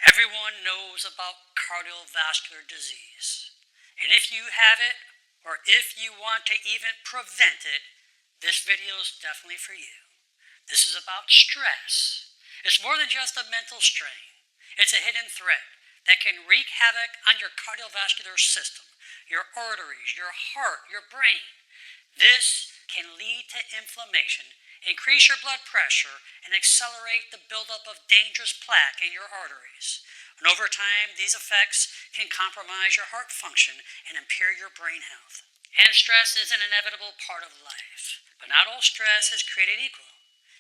Everyone knows about cardiovascular disease. And if you have it, or if you want to even prevent it, this video is definitely for you. This is about stress. It's more than just a mental strain. It's a hidden threat that can wreak havoc on your cardiovascular system, your arteries, your heart, your brain. This can lead to inflammation, increase your blood pressure, and accelerate the buildup of dangerous plaque in your arteries. And over time, these effects can compromise your heart function and impair your brain health. And stress is an inevitable part of life. But not all stress is created equal.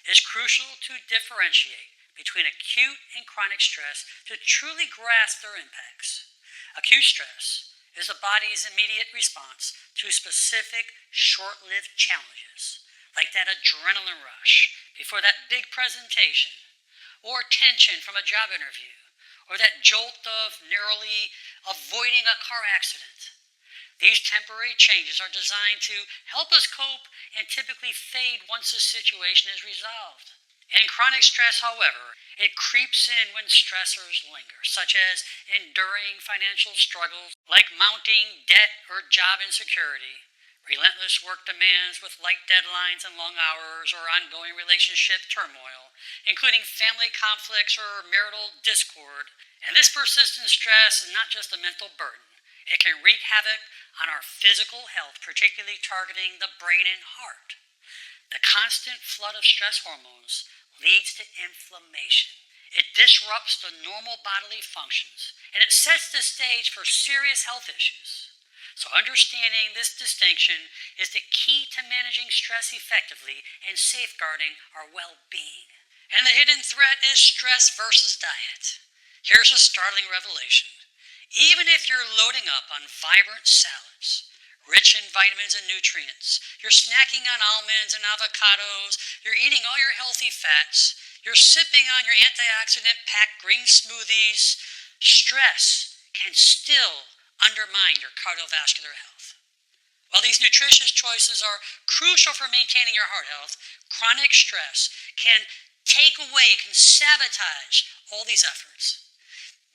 It's crucial to differentiate between acute and chronic stress to truly grasp their impacts. Acute stress is the body's immediate response to specific short-lived challenges, like that adrenaline rush before that big presentation, or tension from a job interview, or that jolt of narrowly avoiding a car accident. These temporary changes are designed to help us cope and typically fade once the situation is resolved. In chronic stress, however, it creeps in when stressors linger, such as enduring financial struggles like mounting debt or job insecurity, relentless work demands with light deadlines and long hours, or ongoing relationship turmoil, including family conflicts or marital discord. And this persistent stress is not just a mental burden. It can wreak havoc on our physical health, particularly targeting the brain and heart. The constant flood of stress hormones leads to inflammation. It disrupts the normal bodily functions, and it sets the stage for serious health issues. So understanding this distinction is the key to managing stress effectively and safeguarding our well-being. And the hidden threat is stress versus diet. Here's a startling revelation. Even if you're loading up on vibrant salads, rich in vitamins and nutrients, you're snacking on almonds and avocados, you're eating all your healthy fats, you're sipping on your antioxidant-packed green smoothies, stress can still undermine your cardiovascular health. While these nutritious choices are crucial for maintaining your heart health, chronic stress can can sabotage all these efforts.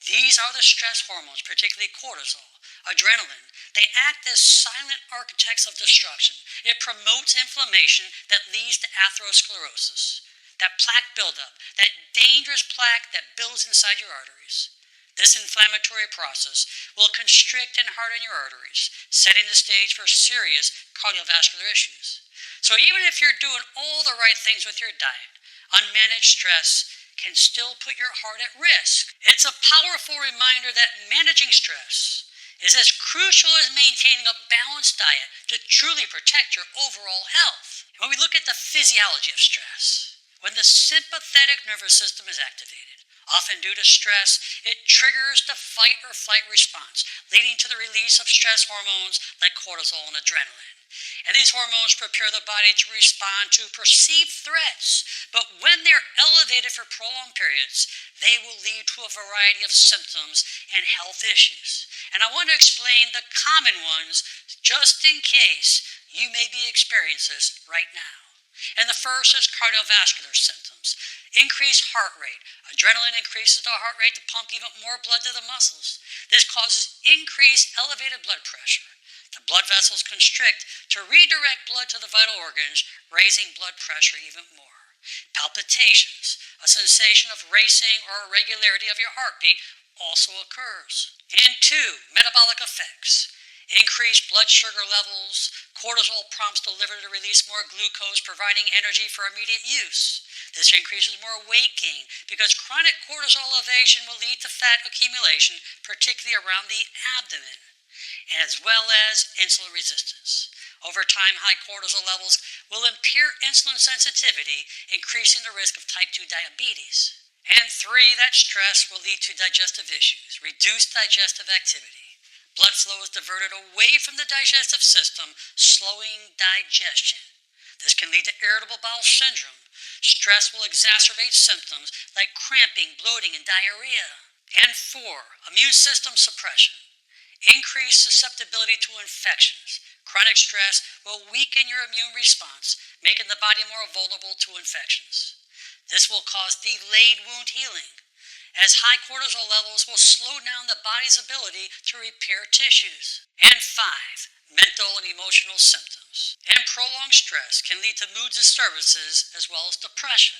These are the stress hormones, particularly cortisol, adrenaline. They act as silent architects of destruction. It promotes inflammation that leads to atherosclerosis, that plaque buildup, that dangerous plaque that builds inside your arteries. This inflammatory process will constrict and harden your arteries, setting the stage for serious cardiovascular issues. So even if you're doing all the right things with your diet, unmanaged stress can still put your heart at risk. It's a powerful reminder that managing stress is as crucial as maintaining a balanced diet to truly protect your overall health. When we look at the physiology of stress, when the sympathetic nervous system is activated, often due to stress, it triggers the fight or flight response, leading to the release of stress hormones like cortisol and adrenaline. And these hormones prepare the body to respond to perceived threats. But when they're elevated for prolonged periods, they will lead to a variety of symptoms and health issues. And I want to explain the common ones just in case you may be experiencing this right now. And the first is cardiovascular symptoms. Increased heart rate. Adrenaline increases the heart rate to pump even more blood to the muscles. This causes increased elevated blood pressure. The blood vessels constrict to redirect blood to the vital organs, raising blood pressure even more. Palpitations, a sensation of racing or irregularity of your heartbeat, also occurs. And 2, metabolic effects. Increased blood sugar levels. Cortisol prompts the liver to release more glucose, providing energy for immediate use. This increases more weight gain because chronic cortisol elevation will lead to fat accumulation, particularly around the abdomen, as well as insulin resistance. Over time, high cortisol levels will impair insulin sensitivity, increasing the risk of type 2 diabetes. And 3, that stress will lead to digestive issues, reduced digestive activity. Blood flow is diverted away from the digestive system, slowing digestion. This can lead to irritable bowel syndrome. Stress will exacerbate symptoms like cramping, bloating, and diarrhea. And 4, immune system suppression. Increased susceptibility to infections. Chronic stress will weaken your immune response, making the body more vulnerable to infections. This will cause delayed wound healing, as high cortisol levels will slow down the body's ability to repair tissues. And 5, mental and emotional symptoms. And prolonged stress can lead to mood disturbances as well as depression.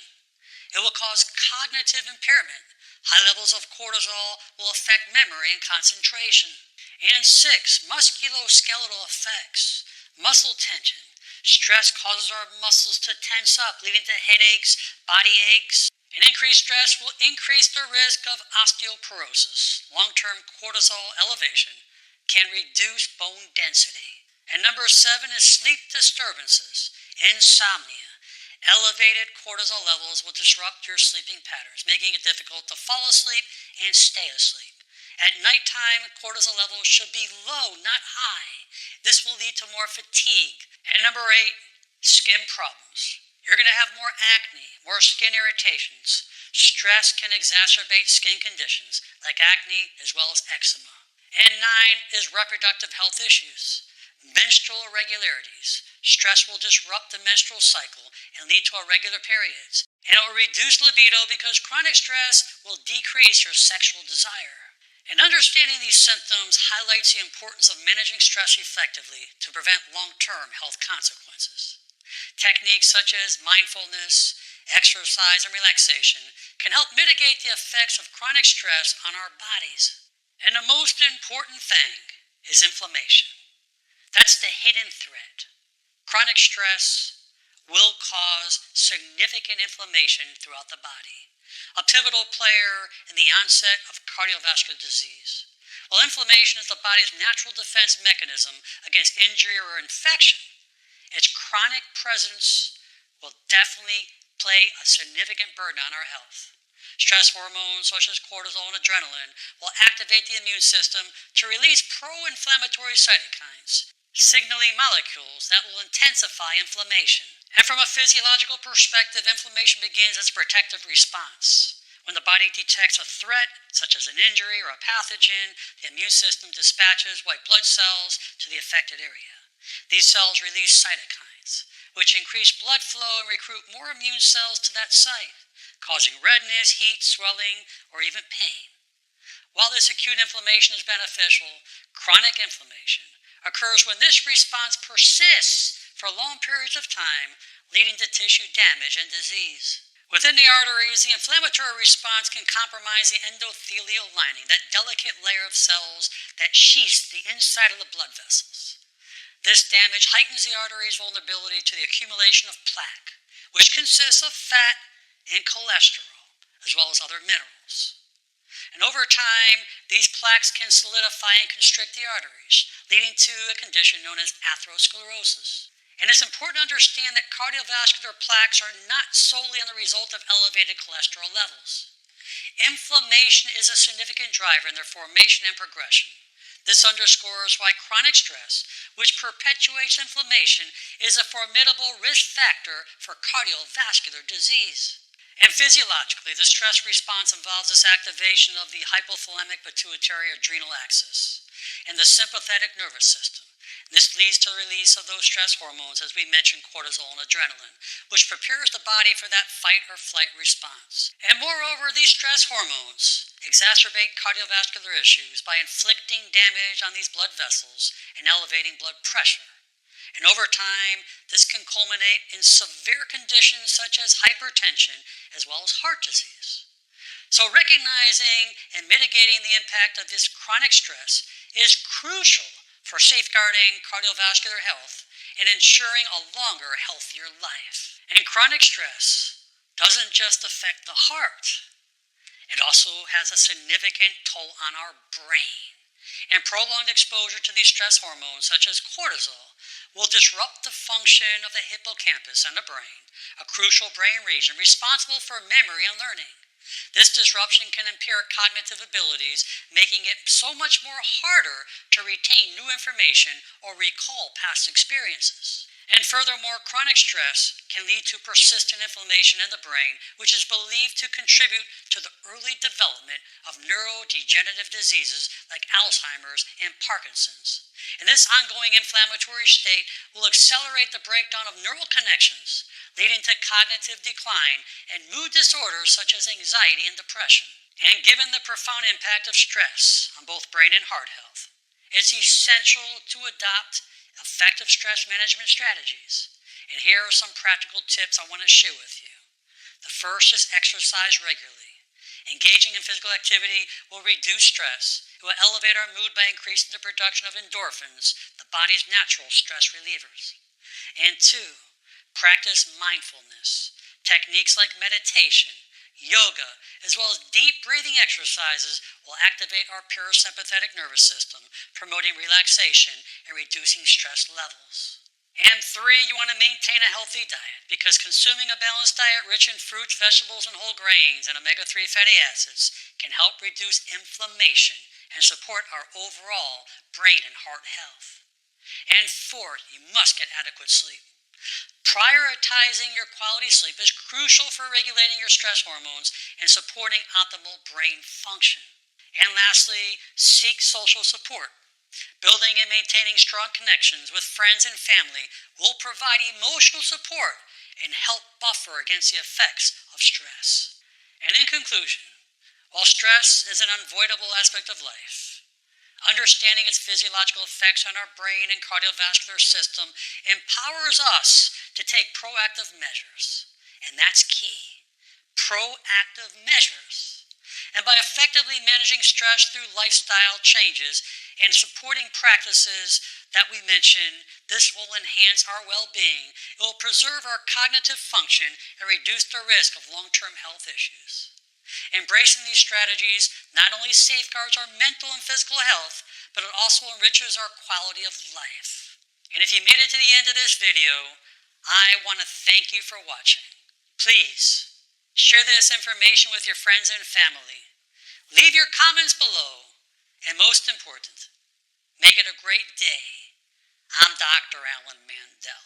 It will cause cognitive impairment. High levels of cortisol will affect memory and concentration. And 6, musculoskeletal effects. Muscle tension. Stress causes our muscles to tense up, leading to headaches, body aches, and increased stress will increase the risk of osteoporosis. Long-term cortisol elevation can reduce bone density. And number 7 is sleep disturbances, insomnia. Elevated cortisol levels will disrupt your sleeping patterns, making it difficult to fall asleep and stay asleep. At nighttime, cortisol levels should be low, not high. This will lead to more fatigue. And number 8, skin problems. You're going to have more acne, more skin irritations. Stress can exacerbate skin conditions like acne as well as eczema. And 9 is reproductive health issues. Menstrual irregularities. Stress will disrupt the menstrual cycle and lead to irregular periods. And it will reduce libido because chronic stress will decrease your sexual desire. And understanding these symptoms highlights the importance of managing stress effectively to prevent long-term health consequences. Techniques such as mindfulness, exercise, and relaxation can help mitigate the effects of chronic stress on our bodies. And the most important thing is inflammation. That's the hidden threat. Chronic stress will cause significant inflammation throughout the body, a pivotal player in the onset of cardiovascular disease. While inflammation is the body's natural defense mechanism against injury or infection, its chronic presence will definitely play a significant burden on our health. Stress hormones such as cortisol and adrenaline will activate the immune system to release pro-inflammatory cytokines, signaling molecules that will intensify inflammation. And from a physiological perspective, inflammation begins as a protective response. When the body detects a threat, such as an injury or a pathogen, the immune system dispatches white blood cells to the affected area. These cells release cytokines, which increase blood flow and recruit more immune cells to that site, causing redness, heat, swelling, or even pain. While this acute inflammation is beneficial, chronic inflammation occurs when this response persists for long periods of time, leading to tissue damage and disease. Within the arteries, the inflammatory response can compromise the endothelial lining, that delicate layer of cells that sheaths the inside of the blood vessels. This damage heightens the artery's vulnerability to the accumulation of plaque, which consists of fat and cholesterol, as well as other minerals. And over time, these plaques can solidify and constrict the arteries, leading to a condition known as atherosclerosis. And it's important to understand that cardiovascular plaques are not solely the result of elevated cholesterol levels. Inflammation is a significant driver in their formation and progression. This underscores why chronic stress, which perpetuates inflammation, is a formidable risk factor for cardiovascular disease. And physiologically, the stress response involves this activation of the hypothalamic pituitary adrenal axis and the sympathetic nervous system. This leads to the release of those stress hormones, as we mentioned, cortisol and adrenaline, which prepares the body for that fight or flight response. And moreover, these stress hormones exacerbate cardiovascular issues by inflicting damage on these blood vessels and elevating blood pressure. And over time, this can culminate in severe conditions such as hypertension as well as heart disease. So recognizing and mitigating the impact of this chronic stress is crucial for safeguarding cardiovascular health and ensuring a longer, healthier life. And chronic stress doesn't just affect the heart. It also has a significant toll on our brain. And prolonged exposure to these stress hormones, such as cortisol, will disrupt the function of the hippocampus and the brain, a crucial brain region responsible for memory and learning. This disruption can impair cognitive abilities, making it so much more harder to retain new information or recall past experiences. And furthermore, chronic stress can lead to persistent inflammation in the brain, which is believed to contribute to the early development of neurodegenerative diseases like Alzheimer's and Parkinson's. And this ongoing inflammatory state will accelerate the breakdown of neural connections, leading to cognitive decline and mood disorders such as anxiety and depression. And given the profound impact of stress on both brain and heart health, it's essential to adopt effective stress management strategies. And here are some practical tips I want to share with you. The first is exercise regularly. Engaging in physical activity will reduce stress. It will elevate our mood by increasing the production of endorphins, the body's natural stress relievers. And two, practice mindfulness. Techniques like meditation, yoga, as well as deep breathing exercises will activate our parasympathetic nervous system, promoting relaxation and reducing stress levels. And three, you want to maintain a healthy diet because consuming a balanced diet rich in fruits, vegetables, and whole grains and omega-3 fatty acids can help reduce inflammation and support our overall brain and heart health. And fourth, you must get adequate sleep. Prioritizing your quality sleep is crucial for regulating your stress hormones and supporting optimal brain function. And lastly, seek social support. Building and maintaining strong connections with friends and family will provide emotional support and help buffer against the effects of stress. And in conclusion, while stress is an unavoidable aspect of life, understanding its physiological effects on our brain and cardiovascular system empowers us to take proactive measures. And that's key. Proactive measures. And by effectively managing stress through lifestyle changes and supporting practices that we mentioned, this will enhance our well-being. It will preserve our cognitive function and reduce the risk of long-term health issues. Embracing these strategies not only safeguards our mental and physical health, but it also enriches our quality of life. And if you made it to the end of this video, I want to thank you for watching. Please share this information with your friends and family. Leave your comments below. And most important, make it a great day. I'm Dr. Alan Mandel.